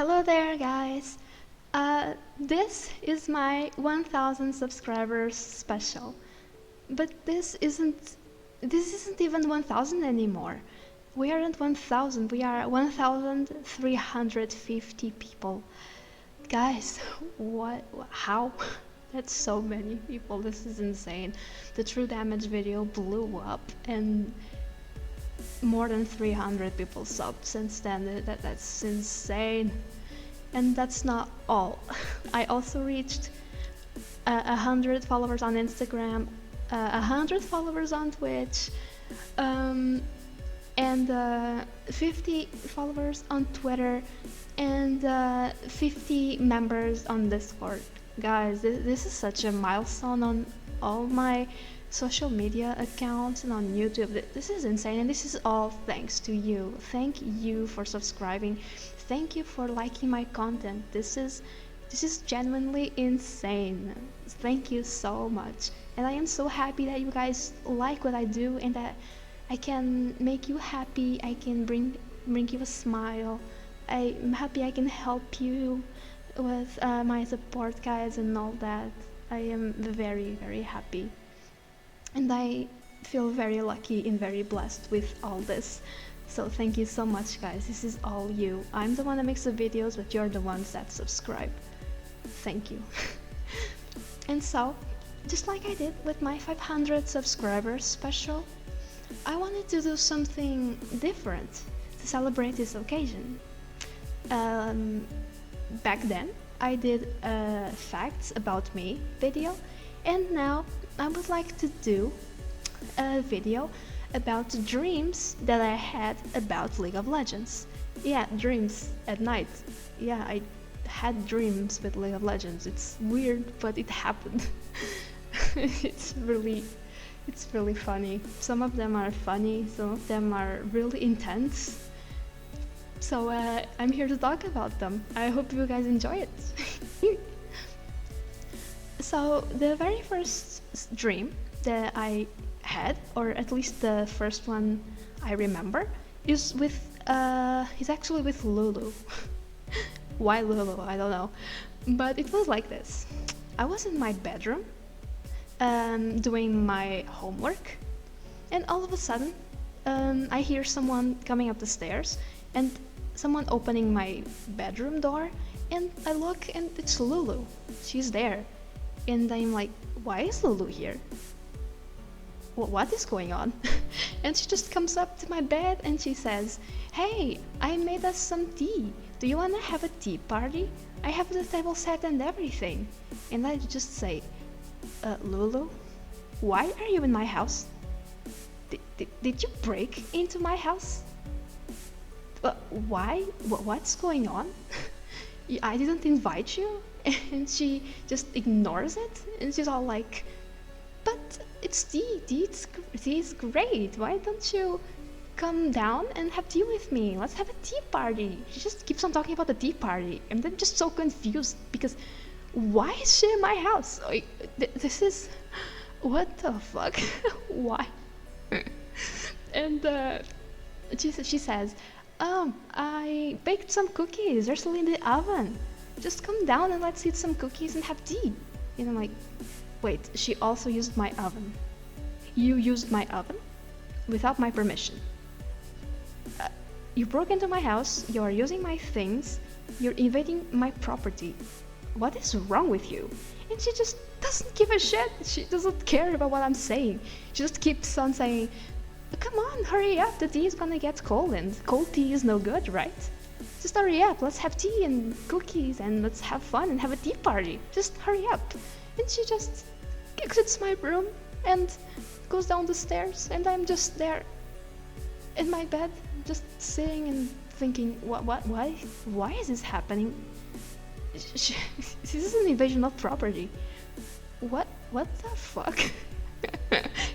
Hello there, guys. This is my 1000 subscribers special, but this isn't even 1000 anymore. We aren't 1000. We are 1350 people. Guys, what? How? That's so many people. This is insane. The True Damage video blew up, and more than 300 people subbed since then. That's insane. And that's not all. I also reached 100 followers on Instagram, 100 followers on Twitch, and 50 followers on Twitter, and 50 members on Discord. Guys, this is such a milestone on all my social media accounts and on YouTube. This is insane, and this is all thanks to you. Thank you for subscribing. Thank you for liking my content. This is genuinely insane. Thank you so much. And I am so happy that you guys like what I do and that I can make you happy. I can bring you a smile. I'm happy I can help you with my support, guys, and all that. I am very, very happy. And I feel very lucky and very blessed with all this. So thank you so much, guys. This is all you. I'm the one that makes the videos, but you're the ones that subscribe. Thank you. And so, just like I did with my 500 subscribers special, I wanted to do something different to celebrate this occasion. Back then, I did a facts about me video, and now I would like to do a video about dreams that I had about League of Legends. Yeah, dreams at night. Yeah, I had dreams with League of Legends. It's weird, but it happened. It's really funny. Some of them are funny, some of them are really intense. So I'm here to talk about them. I hope you guys enjoy it. So the very first dream that I had, or at least the first one I remember, is actually with Lulu. Why Lulu? I don't know. But it was like this. I was in my bedroom doing my homework, and all of a sudden I hear someone coming up the stairs and someone opening my bedroom door, and I look and it's Lulu. She's there. And I'm like, why is Lulu here? What is going on? And she just comes up to my bed and she says, hey, I made us some tea. Do you want to have a tea party? I have the table set and everything. And I just say, Lulu, why are you in my house? Did you break into my house? Why? What's going on? I didn't invite you. And she just ignores it, and she's all like, but it's tea, tea is great, why don't you come down and have tea with me, let's have a tea party. She just keeps on talking about the tea party, and I'm just so confused, because why is she in my house? This is, what the fuck? Why? And she says, I baked some cookies, they're still in the oven. Just come down and let's eat some cookies and have tea. And I'm like, wait, she also used my oven. You used my oven without my permission. You broke into my house, you're using my things, you're invading my property. What is wrong with you? And she just doesn't give a shit. She doesn't care about what I'm saying. She just keeps on saying, come on, hurry up, the tea is gonna get cold, and cold tea is no good, right? Just hurry up, let's have tea and cookies and let's have fun and have a tea party. Just hurry up. And she just exits my room and goes down the stairs, and I'm just there in my bed, just sitting and thinking, why is this happening? This is an invasion of property. What the fuck?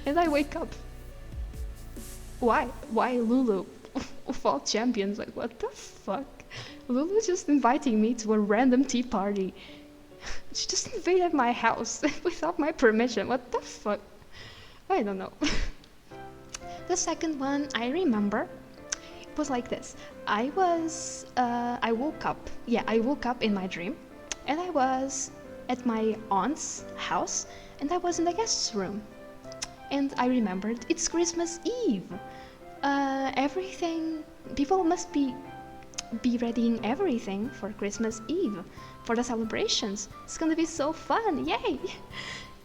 And I wake up. Why Lulu? Of all champions, like, what the fuck? Lulu's just inviting me to a random tea party. She just invaded my house without my permission. What the fuck? I don't know. The second one I remember was like this. I woke up. Yeah, I woke up in my dream, and I was at my aunt's house, and I was in the guest's room. And I remembered it's Christmas Eve. Everything, people must be readying everything for Christmas Eve, for the celebrations. It's gonna be so fun, yay!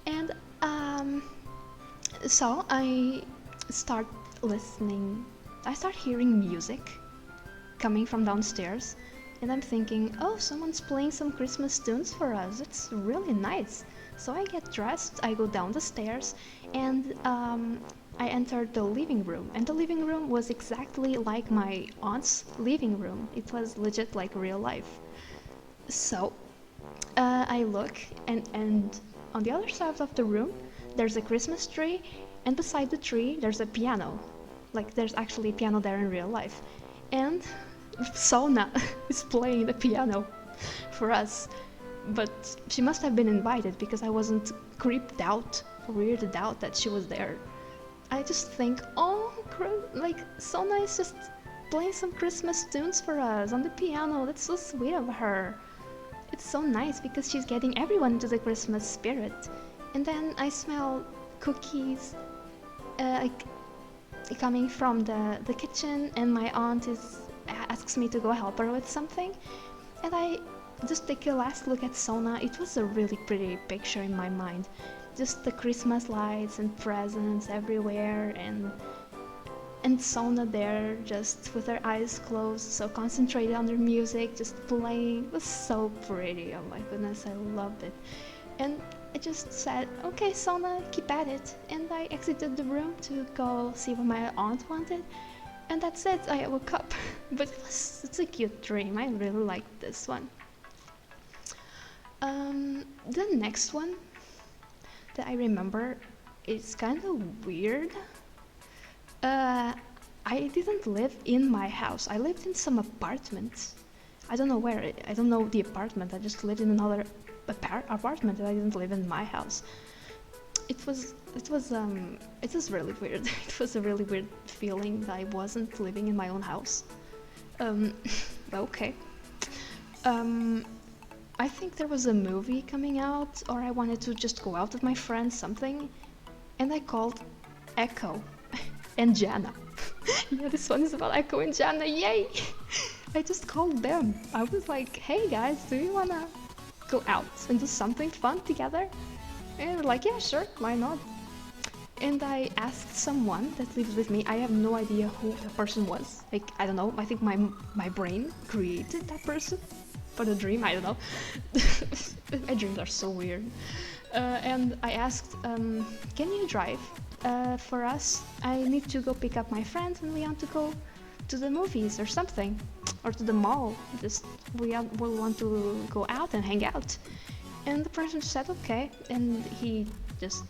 And so I start listening. I start hearing music coming from downstairs, and I'm thinking, oh, someone's playing some Christmas tunes for us. It's really nice. So I get dressed, I go down the stairs, and I entered the living room. And the living room was exactly like my aunt's living room. It was legit like real life. So I look, and on the other side of the room, there's a Christmas tree, and beside the tree, there's a piano. Like, there's actually a piano there in real life. And Sona is playing the piano for us. But she must have been invited because I wasn't creeped out, weirded out that she was there. I just think, oh, like, Sona is just playing some Christmas tunes for us on the piano. That's so sweet of her. It's so nice because she's getting everyone into the Christmas spirit. And then I smell cookies like coming from the kitchen, and my aunt asks me to go help her with something. And I just take a last look at Sona. It was a really pretty picture in my mind. Just the Christmas lights and presents everywhere, and Sona there just with her eyes closed, so concentrated on her music, just playing. It was so pretty. Oh my goodness, I loved it. And I just said, okay, Sona, keep at it. And I exited the room to go see what my aunt wanted. And that's it, I woke up. But it's a cute dream. I really liked this one. The next one that I remember is kind of weird. I didn't live in my house. I lived in some apartments. I don't know where. I don't know the apartment. I just lived in another apartment, and I didn't live in my house. It was really weird. It was a really weird feeling that I wasn't living in my own house. Okay. I think there was a movie coming out, or I wanted to just go out with my friends, something, and I called Ekko and Janna. Yeah, this one is about Ekko and Janna, yay! I just called them. I was like, hey guys, do you wanna go out and do something fun together? And they're like, yeah, sure, why not? And I asked someone that lives with me. I have no idea who the person was. Like, I don't know, I think my brain created that person for the dream, I don't know. My dreams are so weird. And I asked, can you drive for us? I need to go pick up my friends and we want to go to the movies or something, or to the mall. Just we want to go out and hang out. And the person said okay, and he just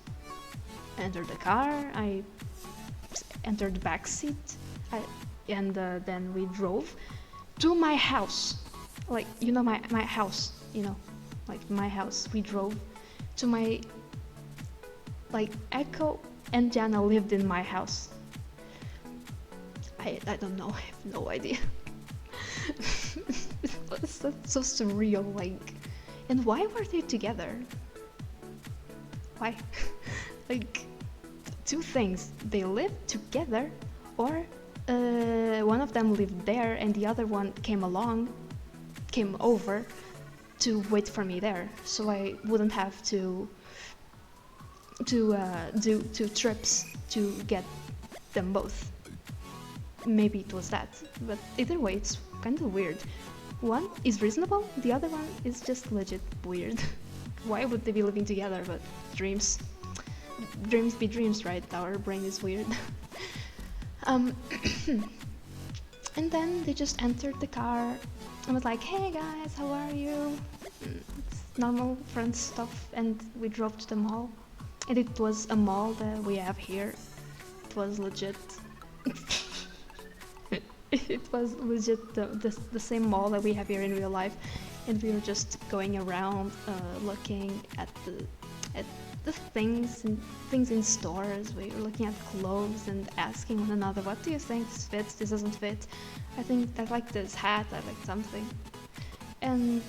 entered the car. I entered the back seat, and then we drove to my house. Like, you know, my house, you know, like my house. We drove to my, like, Ekko and Janna lived in my house. I don't know, I have no idea. It's so surreal, like, and why were they together? Why? Like, two things, they lived together, or one of them lived there and the other one came over to wait for me there, so I wouldn't have to do 2 trips to get them both. Maybe it was that, but either way, it's kind of weird. One is reasonable, the other one is just legit weird. Why would they be living together? But dreams be dreams, right? Our brain is weird. And then they just entered the car and was like, hey guys, how are you? It's normal friend stuff, and we drove to the mall. And it was a mall that we have here. It was legit. It was legit the same mall that we have here in real life, and we were just going around looking at the things in stores. We were looking at clothes and asking one another, what do you think? This fits, this doesn't fit. I think I like this hat, I like something. And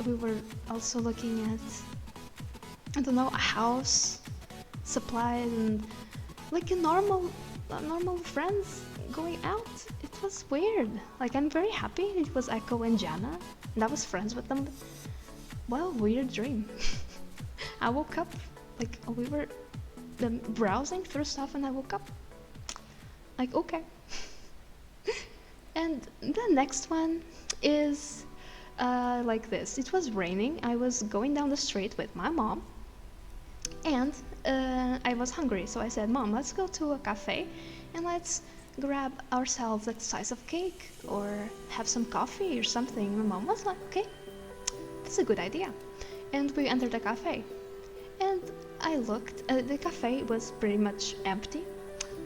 we were also looking at, I don't know, a house, supplies, and like a normal friends going out. It was weird. Like, I'm very happy it was Ekko and Janna, and I was friends with them. What a weird dream. I woke up, like, we were browsing through stuff, and I woke up like, okay. And the next one is like this. It was raining. I was going down the street with my mom, and I was hungry, so I said, Mom, let's go to a cafe and let's grab ourselves a slice of cake or have some coffee or something. My mom was like, okay, that's a good idea. And we entered the cafe, and I looked. The cafe was pretty much empty,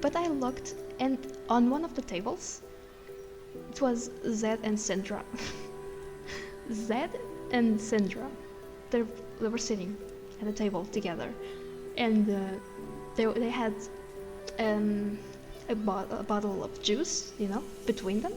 but I looked, and on one of the tables, it was Zed and Syndra. Zed and Syndra. They were sitting at a table together, and they had a bottle of juice, you know, between them,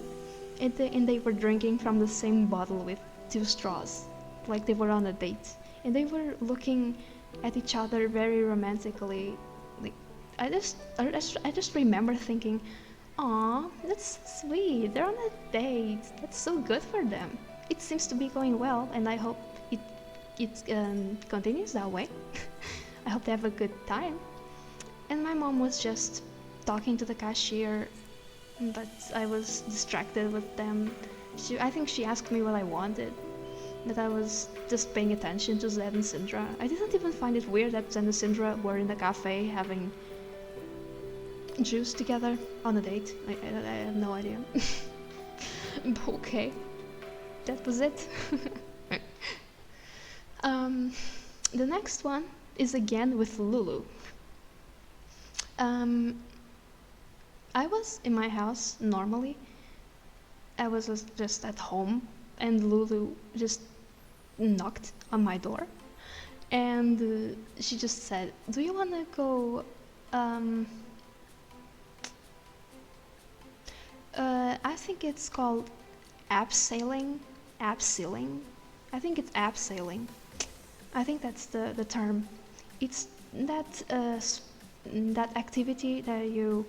and they were drinking from the same bottle with 2 straws, like they were on a date, and they were looking at each other very romantically. Like, I just remember thinking, "Aw, that's sweet. They're on a date. That's so good for them. It seems to be going well, and I hope it continues that way. I hope they have a good time." And my mom was just talking to the cashier, but I was distracted with them. I think she asked me what I wanted, but I was just paying attention to Zed and Syndra. I didn't even find it weird that Zed and Syndra were in the cafe having juice together on a date. I have no idea. But okay, that was it. The next one is again with Lulu. I was in my house normally. I was just at home, and Lulu just knocked on my door, and she just said, "Do you want to go?" I think it's called abseiling. Abseiling. I think it's abseiling. I think that's the term. It's that activity that you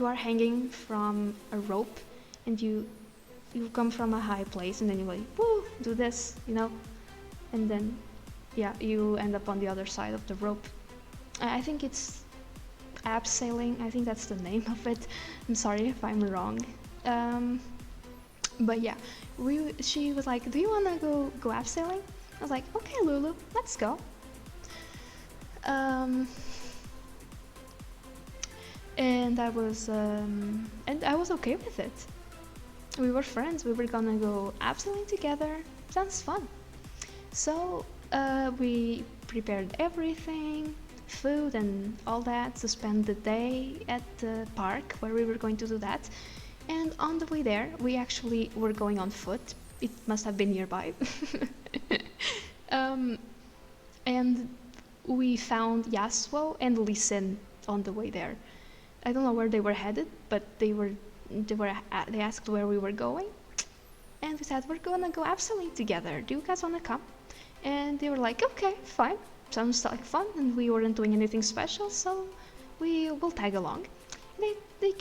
are hanging from a rope, and you come from a high place, and then you like, woo, do this, you know, and then yeah, you end up on the other side of the rope. I think it's abseiling. I think that's the name of it. I'm sorry if I'm wrong. But yeah, she was like, "Do you wanna go abseiling?" I was like, "Okay, Lulu, let's go." And I was okay with it. We were friends. We were gonna go abseiling together. Sounds fun. So we prepared everything, food and all that, to spend the day at the park where we were going to do that. And on the way there, we actually were going on foot. It must have been nearby. And we found Yasuo and Lee Sin on the way there. I don't know where they were headed, but they asked where we were going, and we said, "We're gonna go abseiling together. Do you guys wanna come?" And they were like, "Okay, fine. Sounds like fun." And we weren't doing anything special, so we will tag along. They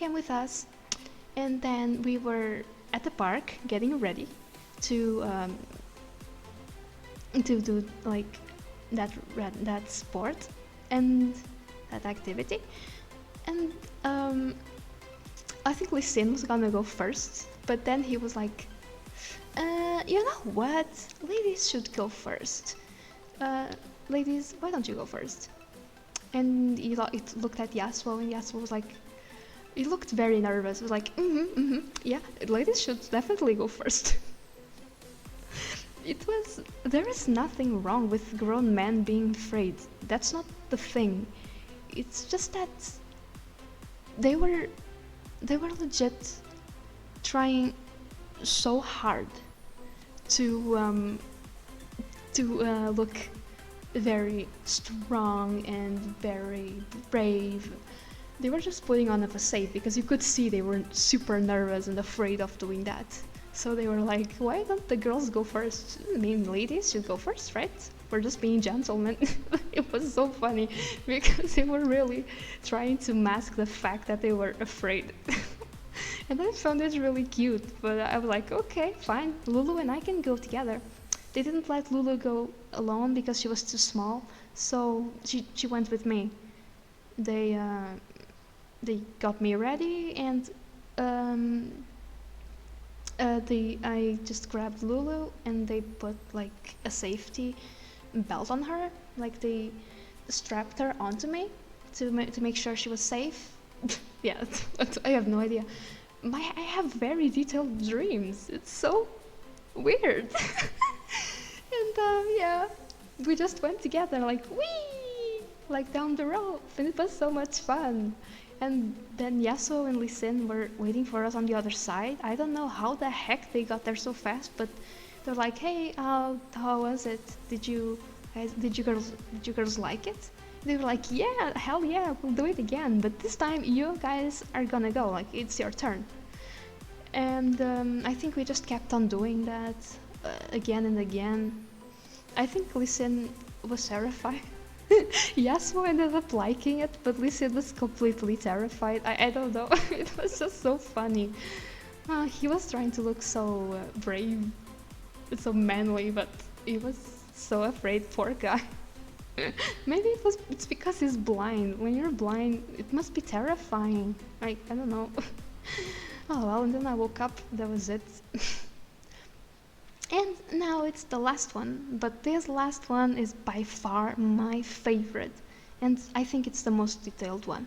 came with us, and then we were at the park getting ready to do like that sport and that activity. And I think Lee Sin was gonna go first, but then he was like, "You know what? Ladies should go first. Ladies, why don't you go first?" And he looked at Yasuo, and Yasuo was like, he looked very nervous. He was like, yeah, ladies should definitely go first." There is nothing wrong with grown men being afraid. That's not the thing. It's just that they were legit trying so hard to look very strong and very brave. They were just putting on a facade because you could see they were super nervous and afraid of doing that. So they were like, why don't the girls go first? I mean, ladies should go first, right? We're just being gentlemen. It was so funny because they were really trying to mask the fact that they were afraid. And I found it really cute, but I was like, okay, fine, Lulu and I can go together. They didn't let Lulu go alone because she was too small, so she went with me. They got me ready, and I just grabbed Lulu and they put like a safety belt on her, like they strapped her onto me to make sure she was safe. Yeah, I have no idea. I have very detailed dreams. It's so weird. And yeah, we just went together like wee, like down the road, and it was so much fun. And then Yasuo and Lee Sin were waiting for us on the other side. I don't know how the heck they got there so fast, but they're like, "Hey, how was it? Did you girls like it?" They were like, "Yeah, hell yeah, we'll do it again. But this time you guys are gonna go. Like it's your turn." And I think we just kept on doing that again and again. I think Lee Sin was terrified. Yasuo ended up liking it, but Lee Sin was completely terrified. I don't know. It was just so funny. He was trying to look so brave, so manly, but he was so afraid. Poor guy. Maybe it's because he's blind. When you're blind, it must be terrifying. I don't know. Oh well, and then I woke up. That was it. And now it's the last one, but this last one is by far my favorite, and I think it's the most detailed one.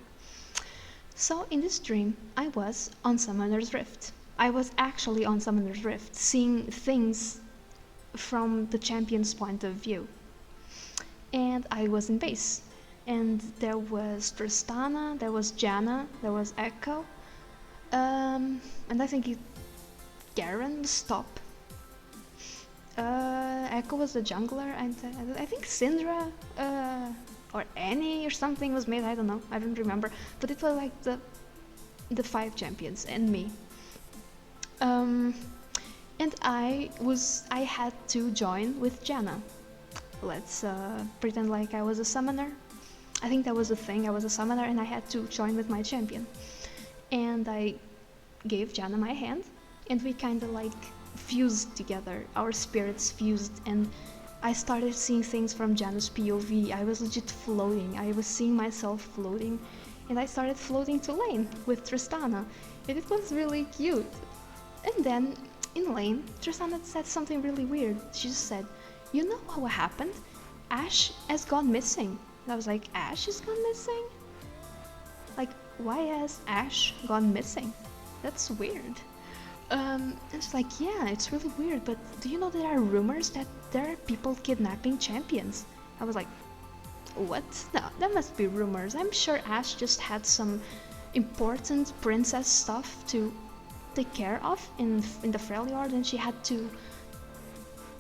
So in this dream, I was on Summoner's Rift. I was actually on Summoner's Rift, seeing things from the champion's point of view. And I was in base, and there was Tristana, there was Janna, there was Ekko, and I think Garen was top. Ekko was the jungler, and I think Syndra or Annie or something was made. I don't know. I don't remember. But it was like the 5 champions and me. And I had to join with Janna. Let's pretend like I was a summoner. I think that was the thing. I was a summoner, and I had to join with my champion. And I gave Janna my hand, and we kind of like fused together. Our spirits fused, and I started seeing things from Janna's POV. I was legit floating. I was seeing myself floating, and I started floating to lane with Tristana, and it was really cute. And then in lane, Tristana said something really weird. She just said, "You know what happened? Ashe has gone missing." And I was like, "Ashe has gone missing? Like, why has Ashe gone missing? That's weird." It's like, yeah, it's really weird, but do you know there are rumors that there are people kidnapping champions? I was like, what? No, that must be rumors. I'm sure Ashe just had some important princess stuff to take care of in the Freljord, and she had to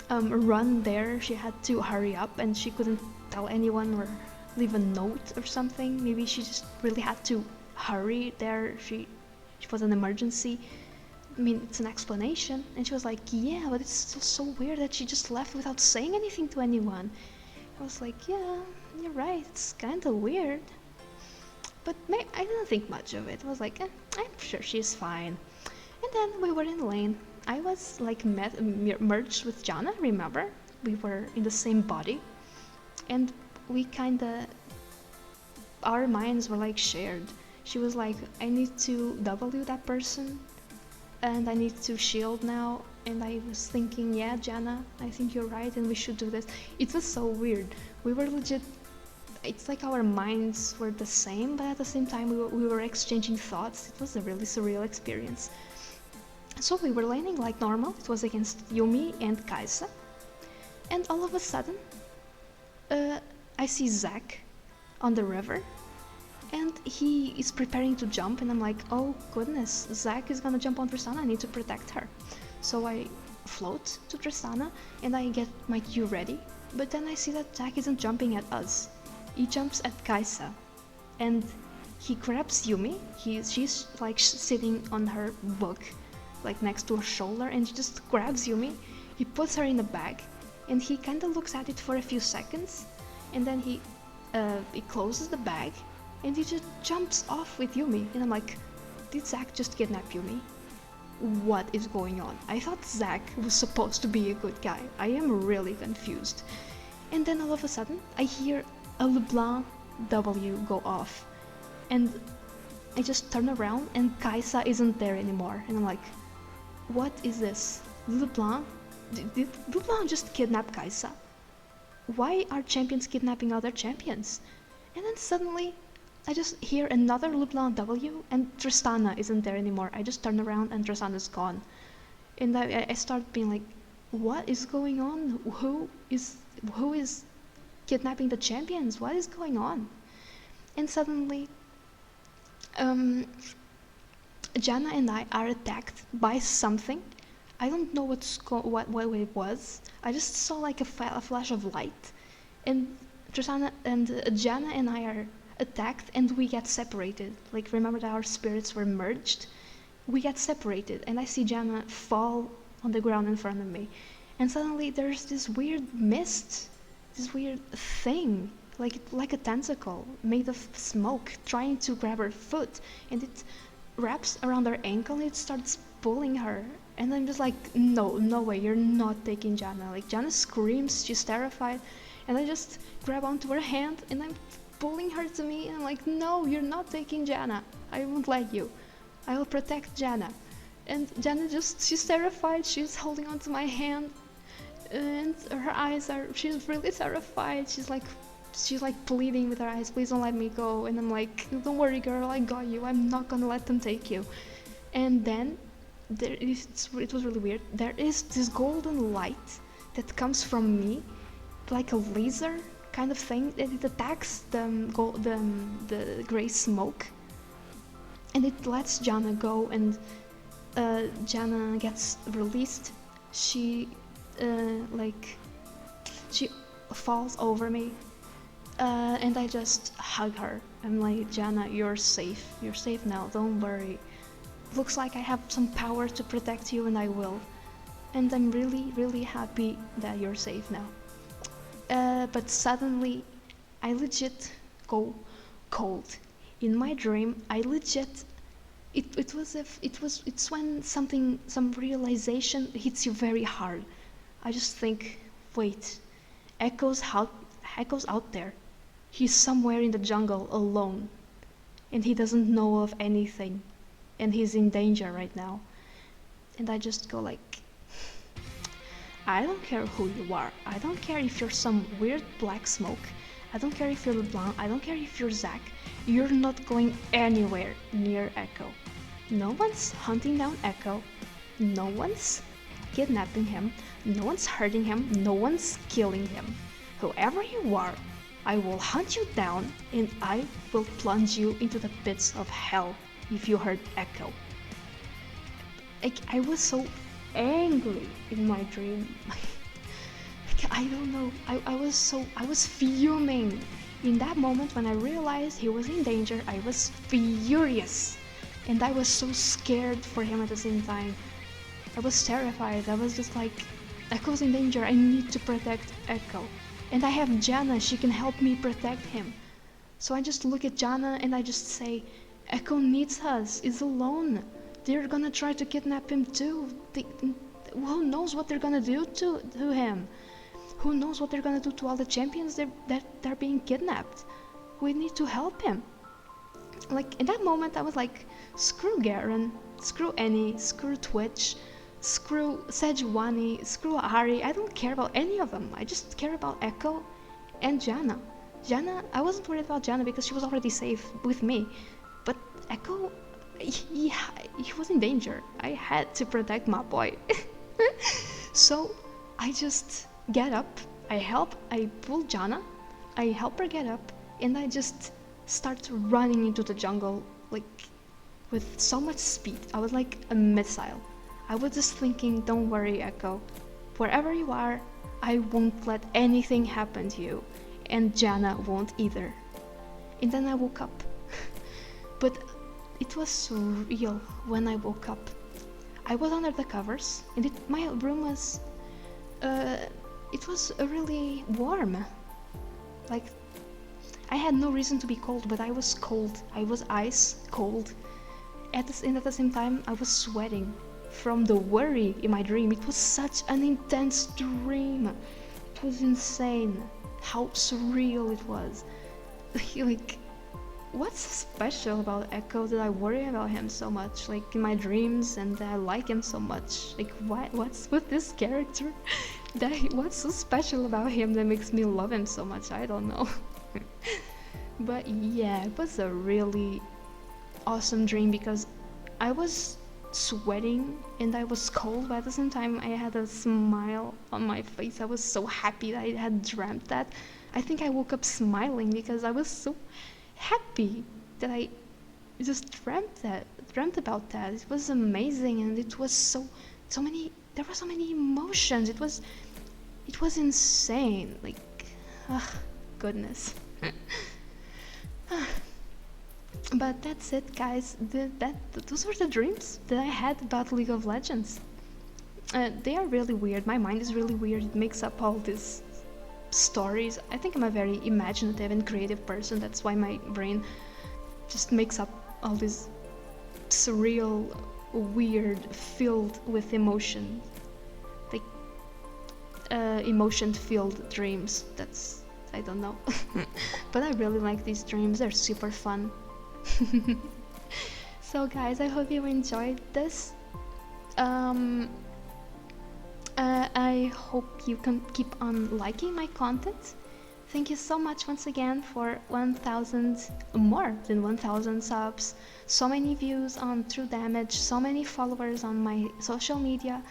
run there. She had to hurry up, and she couldn't tell anyone or leave a note or something. Maybe she just really had to hurry there. She was an emergency. I mean, it's an explanation. And she was like, yeah, but it's still so weird that she just left without saying anything to anyone. I was like, yeah, you're right, it's kind of weird. But I didn't think much of it. I was like, I'm sure she's fine. And then we were in lane. I was like merged with Janna, remember? We were in the same body. And we kinda, our minds were like shared. She was like, I need to W that person, and I need to shield now. And I was thinking, yeah, Janna, I think you're right, and we should do this. It was so weird. We were legit, it's like our minds were the same, but at the same time we were exchanging thoughts. It was a really surreal experience. So we were laning like normal. It was against Yuumi and Kai'Sa. And all of a sudden, I see Zac on the river, and he is preparing to jump, and I'm like, oh goodness, Zac is gonna jump on Tristana, I need to protect her. So I float to Tristana, and I get my Q ready. But then I see that Zack isn't jumping at us. He jumps at Kaisa, and he grabs Yumi. She's like sitting on her book, like next to her shoulder, and he just grabs Yumi. He puts her in a bag, and he kind of looks at it for a few seconds, and then he closes the bag, and he just jumps off with Yumi. And I'm like, did Zack just kidnap Yumi? What is going on? I thought Zack was supposed to be a good guy. I am really confused. And then all of a sudden, I hear a LeBlanc W go off. And I just turn around and Kaisa isn't there anymore. And I'm like, what is this? LeBlanc? Did LeBlanc just kidnap Kaisa? Why are champions kidnapping other champions? And then suddenly, I just hear another LeBlanc W, and Tristana isn't there anymore. I just turn around and Tristana's gone. And I start being like, what is going on? Who is kidnapping the champions? What is going on? And suddenly, Janna and I are attacked by something. I don't know what it was. I just saw like a flash of light, and Tristana and Janna and I are attacked, and we get separated. Like, remember that our spirits were merged? We get separated, and I see Janna fall on the ground in front of me. And suddenly there's this weird mist, this weird thing, like a tentacle made of smoke trying to grab her foot, and it wraps around her ankle and it starts pulling her. And I'm just like, no way, you're not taking Janna. Like, Janna screams, she's terrified, and I just grab onto her hand and I'm pulling her to me, and I'm like, no, you're not taking Janna. I won't let you. I will protect Janna. And Janna she's terrified, she's holding onto my hand, and her eyes she's really terrified. She's like pleading with her eyes, please don't let me go. And I'm like, don't worry girl, I got you, I'm not gonna let them take you. And then it was really weird. There is this golden light that comes from me, like a laser kind of thing, and it attacks the gray smoke, and it lets Janna go, and Janna gets released. She falls over me, and I just hug her. I'm like, Janna, you're safe now, don't worry. Looks like I have some power to protect you, and I will. And I'm really happy that you're safe now. But suddenly, I legit go cold. In my dream, I legit. It's when some realization hits you very hard. I just think, wait, Ekko's out there. He's somewhere in the jungle alone, and he doesn't know of anything, and he's in danger right now. And I just go like, I don't care who you are. I don't care if you're some weird black smoke. I don't care if you're LeBlanc. I don't care if you're Zack. You're not going anywhere near Ekko. No one's hunting down Ekko. No one's kidnapping him. No one's hurting him. No one's killing him. Whoever you are, I will hunt you down, and I will plunge you into the pits of hell if you hurt Ekko. I was so angry in my dream. I don't know. I was fuming. In that moment when I realized he was in danger, I was furious. And I was so scared for him at the same time. I was terrified. I was just like, Ekko's in danger. I need to protect Ekko. And I have Janna. She can help me protect him. So I just look at Janna and I just say, Ekko needs us. He's alone. They're gonna try to kidnap him too. Who knows what they're gonna do to him? Who knows what they're gonna do to all the champions that are being kidnapped? We need to help him. Like, in that moment, I was like, screw Garen, screw Annie, screw Twitch, screw Sejuani, screw Ari. I don't care about any of them. I just care about Ekko and Janna. Janna, I wasn't worried about Janna because she was already safe with me. But Ekko, he was in danger. I had to protect my boy. So I just get up, I pull Janna, I help her get up, and I just start running into the jungle, like, with so much speed. I was like a missile. I was just thinking, don't worry, Ekko. Wherever you are, I won't let anything happen to you, and Janna won't either. And then I woke up. But it was surreal when I woke up. I was under the covers, and my room was, it was really warm. Like, I had no reason to be cold, but I was cold. I was ice cold. And at the same time, I was sweating from the worry in my dream. It was such an intense dream. It was insane how surreal it was. Like, what's special about Ekko that I worry about him so much? Like, in my dreams, and I like him so much. Like, what's with this character? What's so special about him that makes me love him so much? I don't know. But yeah, it was a really awesome dream because I was sweating and I was cold, but at the same time I had a smile on my face. I was so happy that I had dreamt that. I think I woke up smiling because I was so happy that I just dreamt about that. It was amazing, and it was so many, there were so many emotions. It was insane. Like, goodness. But that's it, guys. Those were the dreams that I had about League of Legends. They are really weird. My mind is really weird. It makes up all these stories. I think I'm a very imaginative and creative person. That's why my brain just makes up all these surreal, weird, filled with emotion, like emotion-filled dreams. That's, I don't know. But I really like these dreams. They're super fun. So guys, I hope you enjoyed this. I hope you can keep on liking my content. Thank you so much once again for 1,000, more than 1,000 subs, so many views on True Damage, so many followers on my social media.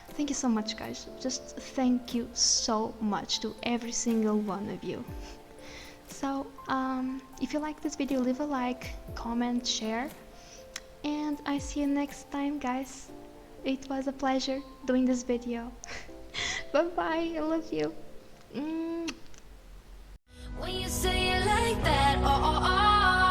Thank you so much, guys. Just thank you so much to every single one of you. So, if you like this video, leave a like, comment, share, and I see you next time, guys. It was a pleasure doing this video. Bye bye, I love you. When you say it like that, oh, oh, oh.